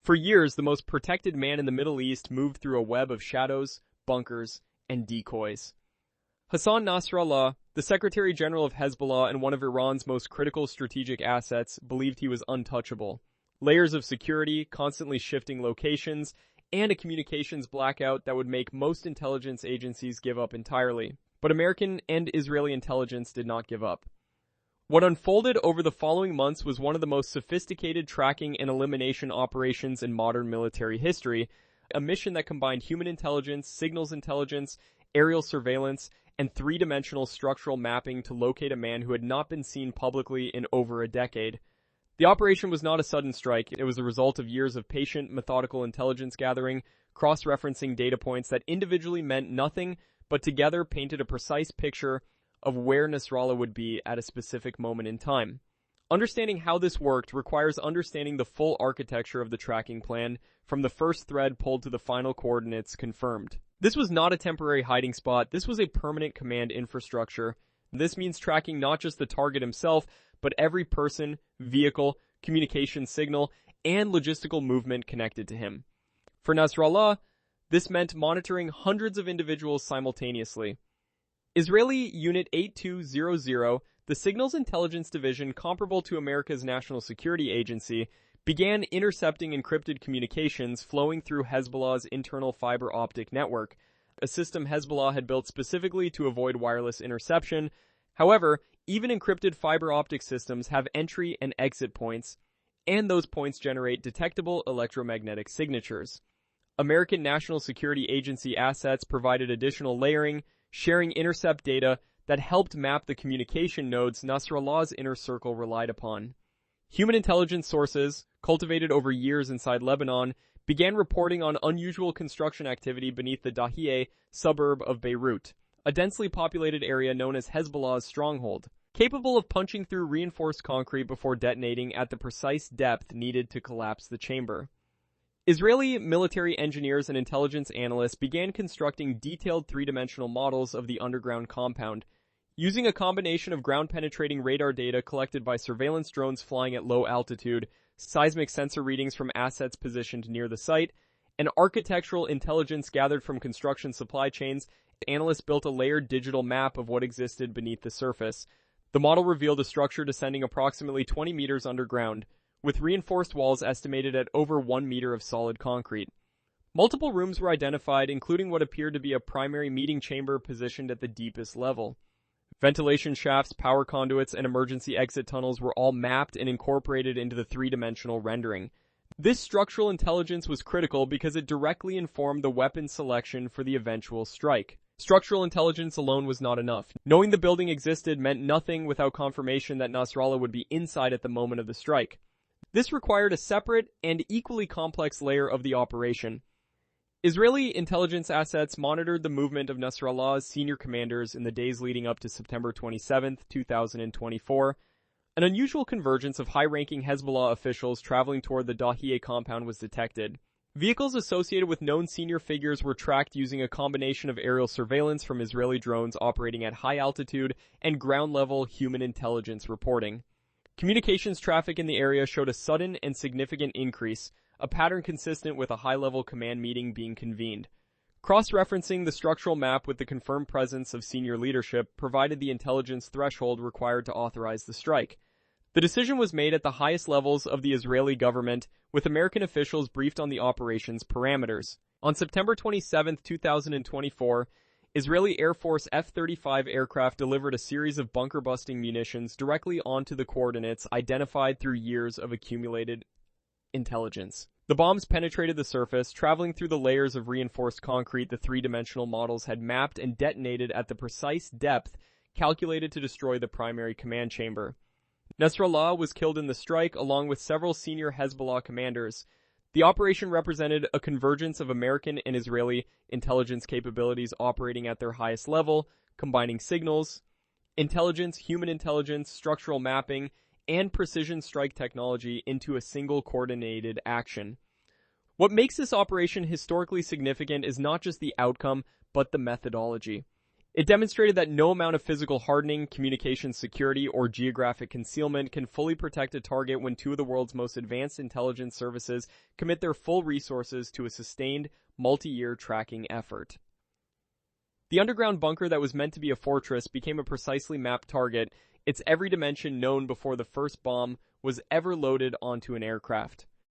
For years, the most protected man in the Middle East moved through a web of shadows, bunkers, and decoys. Hassan Nasrallah, the Secretary General of Hezbollah and one of Iran's most critical strategic assets, believed he was untouchable. Layers of security, constantly shifting locations, and a communications blackout that would make most intelligence agencies give up entirely. But American and Israeli intelligence did not give up. What unfolded over the following months was one of the most sophisticated tracking and elimination operations in modern military history, a mission that combined human intelligence, signals intelligence, aerial surveillance, and three-dimensional structural mapping to locate a man who had not been seen publicly in over a decade. The operation was not a sudden strike. It was the result of years of patient, methodical intelligence gathering, cross-referencing data points that individually meant nothing, but together painted a precise picture of where Nasrallah would be at a specific moment in time. Understanding how this worked requires understanding the full architecture of the tracking plan, from the first thread pulled to the final coordinates confirmed. This was not a temporary hiding spot, this was a permanent command infrastructure. This means tracking not just the target himself, but every person, vehicle, communication signal, and logistical movement connected to him. For Nasrallah, this meant monitoring hundreds of individuals simultaneously. Israeli Unit 8200, the Signals Intelligence Division comparable to America's National Security Agency, began intercepting encrypted communications flowing through Hezbollah's internal fiber optic network, a system Hezbollah had built specifically to avoid wireless interception. However, even encrypted fiber optic systems have entry and exit points, and those points generate detectable electromagnetic signatures. American National Security Agency assets provided additional layering, sharing intercept data that helped map the communication nodes Nasrallah's inner circle relied upon. Human intelligence sources, cultivated over years inside Lebanon, began reporting on unusual construction activity beneath the Dahieh suburb of Beirut, a densely populated area known as Hezbollah's stronghold, capable of punching through reinforced concrete before detonating at the precise depth needed to collapse the chamber. Israeli military engineers and intelligence analysts began constructing detailed three-dimensional models of the underground compound, using a combination of ground-penetrating radar data collected by surveillance drones flying at low altitude, seismic sensor readings from assets positioned near the site, and architectural intelligence gathered from construction supply chains. Analysts built a layered digital map of what existed beneath the surface. The model revealed a structure descending approximately 20 meters underground, with reinforced walls estimated at over 1 meter of solid concrete. Multiple rooms were identified, including what appeared to be a primary meeting chamber positioned at the deepest level. Ventilation shafts, power conduits, and emergency exit tunnels were all mapped and incorporated into the three-dimensional rendering. This structural intelligence was critical because it directly informed the weapon selection for the eventual strike. Structural intelligence alone was not enough. Knowing the building existed meant nothing without confirmation that Nasrallah would be inside at the moment of the strike. This required a separate and equally complex layer of the operation. Israeli intelligence assets monitored the movement of Nasrallah's senior commanders in the days leading up to September 27, 2024. An unusual convergence of high-ranking Hezbollah officials traveling toward the Dahieh compound was detected. Vehicles associated with known senior figures were tracked using a combination of aerial surveillance from Israeli drones operating at high altitude and ground-level human intelligence reporting. Communications traffic in the area showed a sudden and significant increase, a pattern consistent with a high-level command meeting being convened. Cross-referencing the structural map with the confirmed presence of senior leadership provided the intelligence threshold required to authorize the strike. The decision was made at the highest levels of the Israeli government, with American officials briefed on the operation's parameters. On September 27, 2024, Israeli Air Force F-35 aircraft delivered a series of bunker-busting munitions directly onto the coordinates identified through years of accumulated intelligence. The bombs penetrated the surface, traveling through the layers of reinforced concrete the three-dimensional models had mapped and detonated at the precise depth calculated to destroy the primary command chamber. Nasrallah was killed in the strike along with several senior Hezbollah commanders. The operation represented a convergence of American and Israeli intelligence capabilities operating at their highest level, combining signals, intelligence, human intelligence, structural mapping, and precision strike technology into a single coordinated action. What makes this operation historically significant is not just the outcome, but the methodology. It demonstrated that no amount of physical hardening, communication security, or geographic concealment can fully protect a target when two of the world's most advanced intelligence services commit their full resources to a sustained, multi-year tracking effort. The underground bunker that was meant to be a fortress became a precisely mapped target, its every dimension known before the first bomb was ever loaded onto an aircraft.